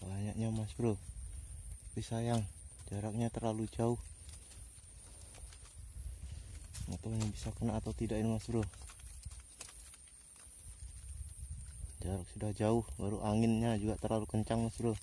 banyaknya mas bro, tapi sayang jaraknya terlalu jauh. Nggak tahu ini bisa kena atau tidak ini mas bro. Jarak sudah jauh, baru anginnya juga terlalu kencang mas bro.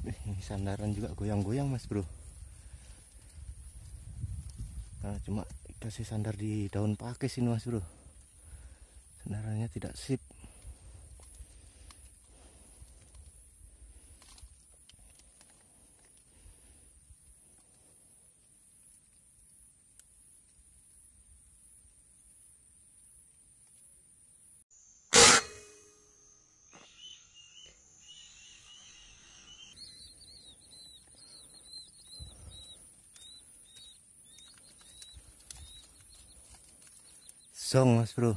Ini sandaran juga goyang-goyang mas bro. Nah, cuma kasih sandar di daun pakis ini mas bro, sandarannya tidak sip. Song mas bro.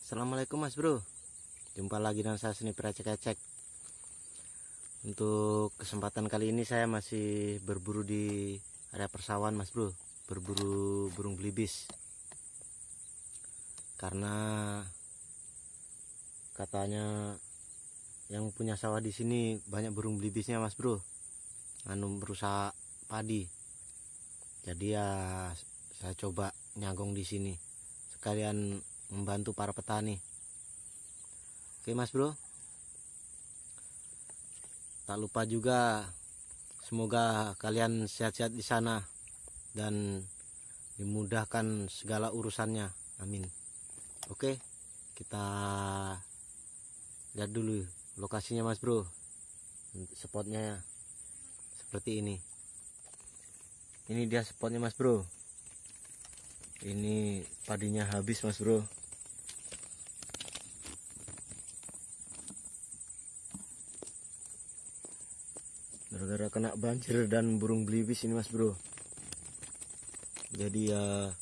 Assalamualaikum mas bro, jumpa lagi dengan saya Sniper Ecek-Ecek. Untuk kesempatan kali ini saya masih berburu di area persawahan mas bro, berburu burung belibis. Karena katanya yang punya sawah di sini banyak burung belibisnya mas bro, merusak padi. Jadi ya saya coba nyagong di sini sekalian membantu para petani. Oke mas bro, tak lupa juga semoga kalian sehat-sehat di sana dan dimudahkan segala urusannya, amin. Oke, kita lihat dulu lokasinya mas bro, spotnya seperti ini. Ini dia spotnya mas bro. Ini padinya habis mas bro. Gara-gara kena banjir dan burung belibis ini mas bro. Jadi ya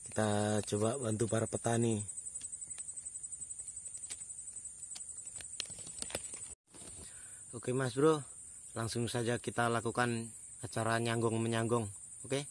kita coba bantu para petani. Oke mas bro, langsung saja kita lakukan acara nyanggong menyanggong. Oke.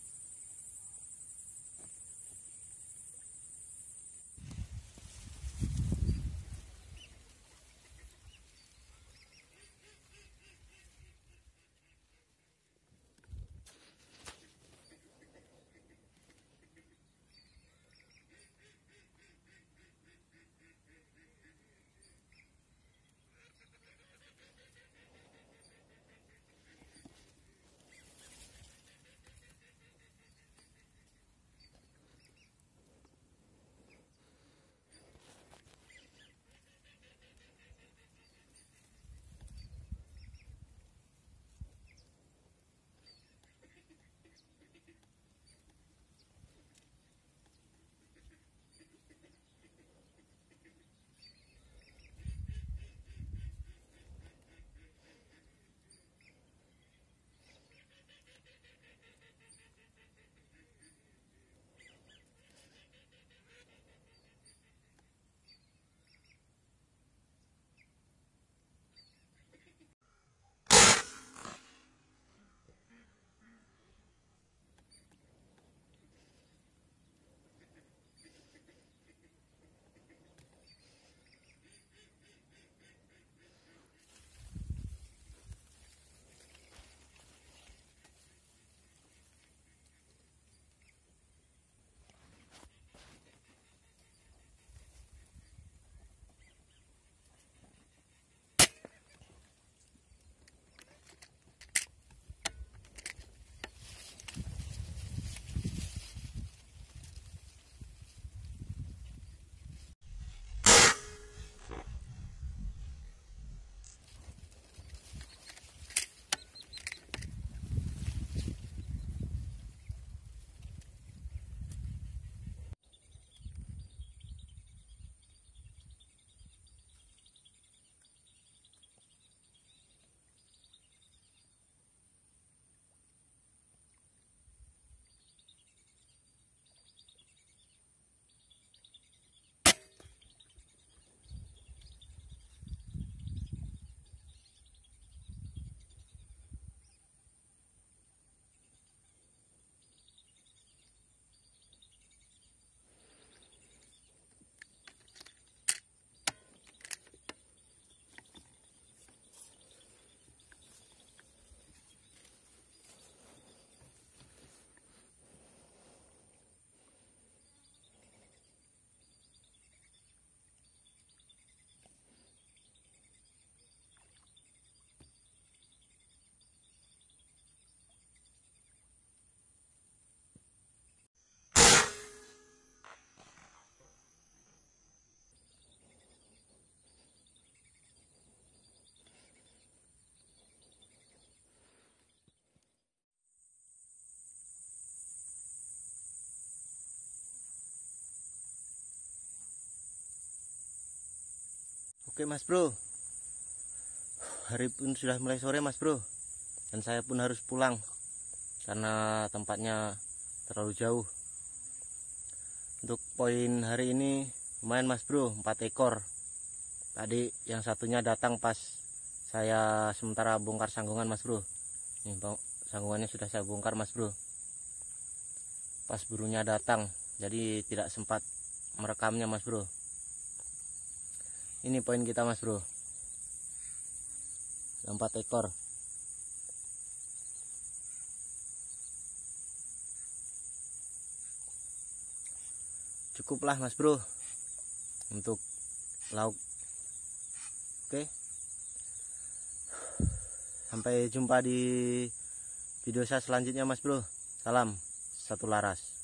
Oke mas bro, hari pun sudah mulai sore mas bro, dan saya pun harus pulang karena tempatnya terlalu jauh. Untuk poin hari ini lumayan mas bro, 4 ekor. Tadi yang satunya datang pas saya sementara bongkar sanggungan mas bro. Ini sanggungannya sudah saya bongkar mas bro, pas burungnya datang, jadi tidak sempat merekamnya mas bro. Ini poin kita mas bro, 4 ekor. Cukuplah mas bro untuk lauk. Oke, sampai jumpa di video saya selanjutnya mas bro. Salam satu laras.